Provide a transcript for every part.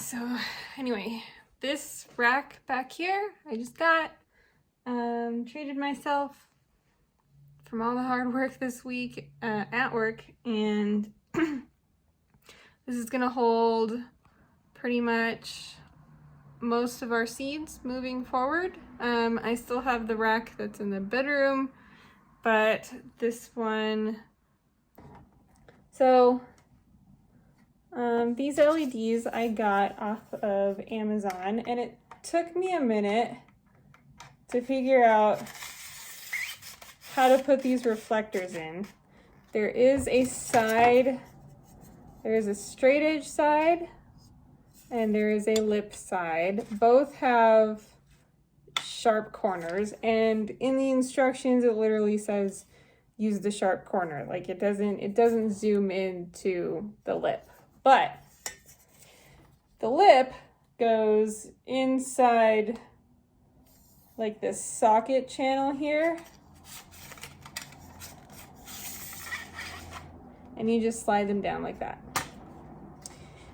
So anyway, this rack back here, I just got, treated myself from all the hard work this week at work, and this is gonna hold pretty much most of our seeds moving forward. I still have the rack that's in the bedroom, but this one, so these LEDs I got off of Amazon, and it took me a minute to figure out how to put these reflectors in. There is a side, there is a straight edge side, and there is a lip side. Both have sharp corners, and in the instructions it literally says use the sharp corner. Like it doesn't zoom into the lip. But the lip goes inside like this socket channel here. And you just slide them down like that.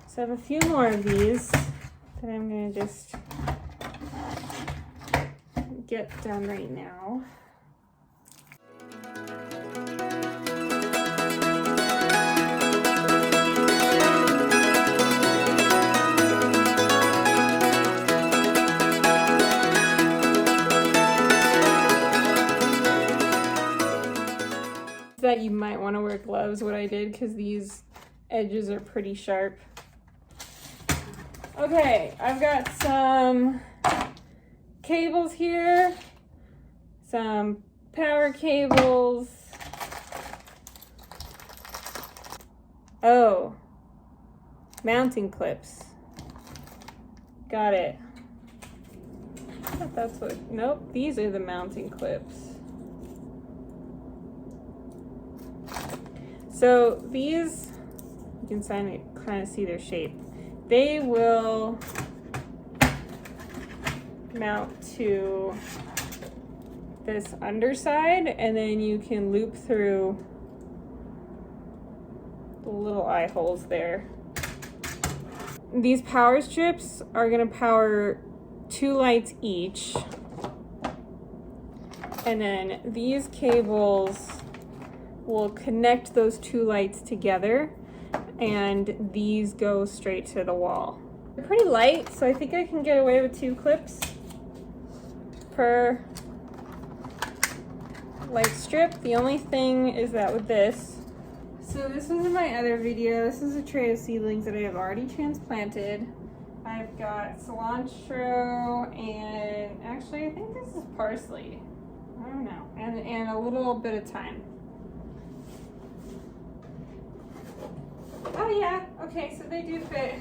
So I have a few more of these that I'm gonna just get done right now. That you might want to wear gloves, what I did, because these edges are pretty sharp. Okay, I've got some cables here, some power cables. Oh, mounting clips. Got it. I thought that's what, nope, these are the mounting clips. So these, you can kind of see their shape. They will mount to this underside, and then you can loop through the little eye holes there. These power strips are gonna power 2 lights each. And then these cables will connect those 2 lights together, and these go straight to the wall. They're pretty light, so I think I can get away with 2 clips per light strip. The only thing is that with this, so this was in my other video, this is a tray of seedlings that I have already transplanted. I've got cilantro, and actually I think this is parsley, I don't know, and a little bit of thyme. Oh yeah, okay, so they do fit.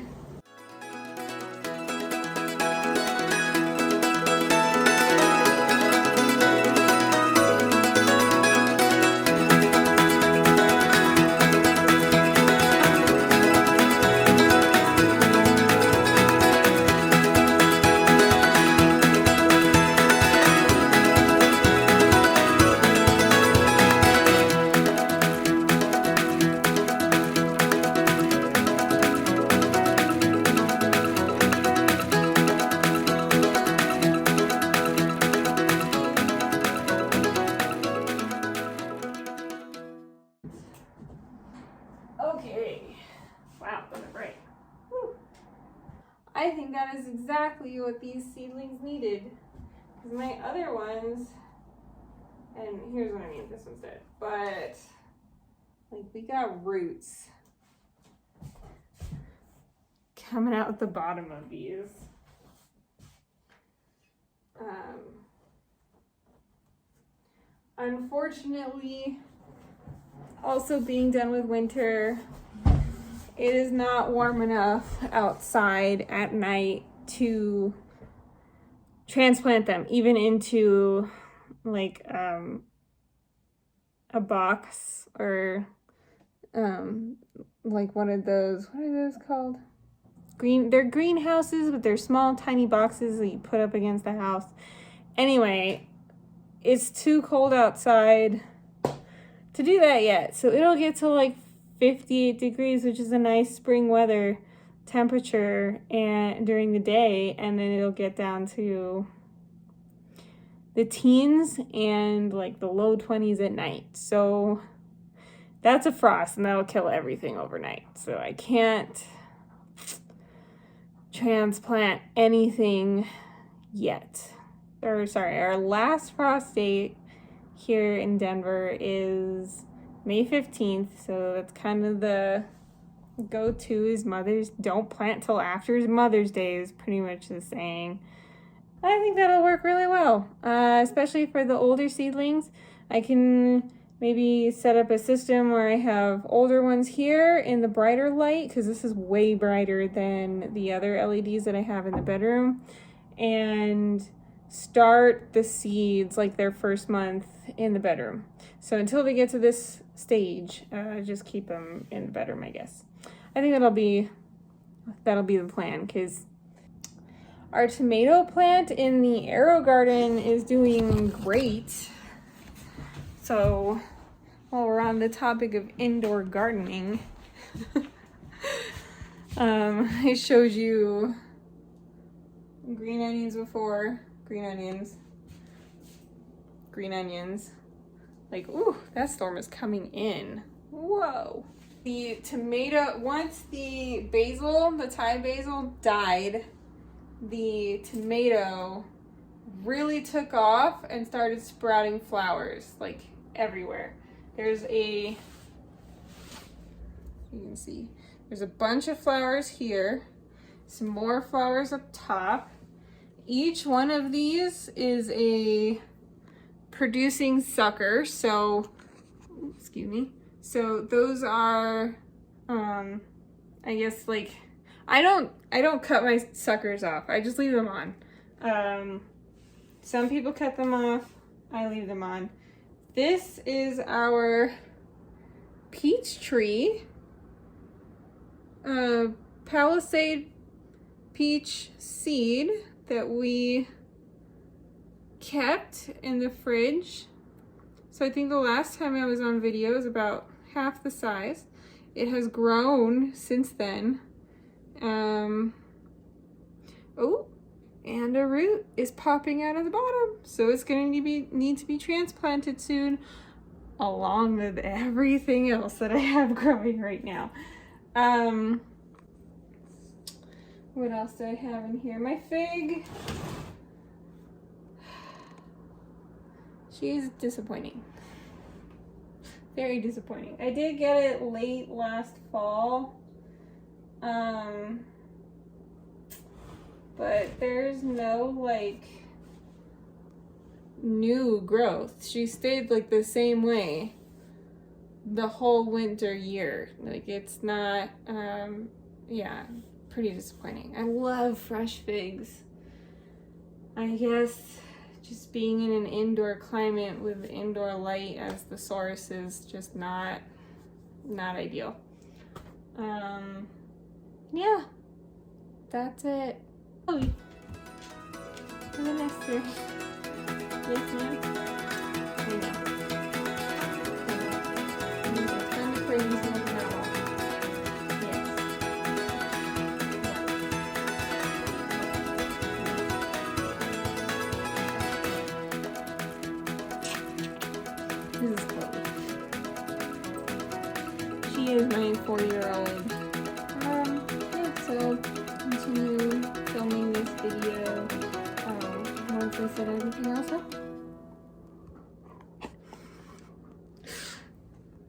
Okay, wow, those are bright. Whew. I think that is exactly what these seedlings needed. Because my other ones, and here's what I mean, this one's dead, but like we got roots coming out at the bottom of these. Unfortunately, also being done with winter, it is not warm enough outside at night to transplant them even into like a box or like one of those, what are those called? They're greenhouses, but they're small tiny boxes that you put up against the house. Anyway, it's too cold outside to do that yet. So it'll get to like 58 degrees, which is a nice spring weather, temperature and during the day, and then it'll get down to the teens and like the low 20s at night. So that's a frost, and that'll kill everything overnight. So I can't transplant anything yet. Or sorry, our last frost date here in Denver is May 15th. So that's kind of the go-to is don't plant till after Mother's Day is pretty much the saying. I think that'll work really well, especially for the older seedlings. I can maybe set up a system where I have older ones here in the brighter light, because this is way brighter than the other LEDs that I have in the bedroom, and start the seeds like their first month in the bedroom. So until they get to this stage, just keep them in the bedroom, I guess. I think that'll be the plan, because our tomato plant in the Arrow Garden is doing great. So while we're on the topic of indoor gardening, I showed you green onions before. Green onions. Like, ooh, that storm is coming in. Whoa. The tomato, once the Thai basil died, the tomato really took off and started sprouting flowers like everywhere. You can see, there's a bunch of flowers here, some more flowers up top. Each one of these is a producing sucker, so, excuse me. So those are, I guess, like, I don't cut my suckers off. I just leave them on. Some people cut them off. I leave them on. This is our peach tree. Palisade peach seed that we kept in the fridge. So I think the last time I was on video was about half the size. It has grown since then. Oh, and a root is popping out of the bottom, so it's going to need to be transplanted soon, along with everything else that I have growing right now. What else do I have in here? My fig. She's disappointing. Very disappointing. I did get it late last fall. But there's no like new growth. She stayed like the same way the whole winter year. Like it's not, yeah, pretty disappointing. I love fresh figs. I guess just being in an indoor climate with indoor light as the source is just not ideal. Yeah, that's it. Oh, for the next year. Yes, ma'am. I know. It's kind of crazy things now. Yes. This is Chloe. She is my 4-year-old. Yeah, so continue filming this video once I set everything else up.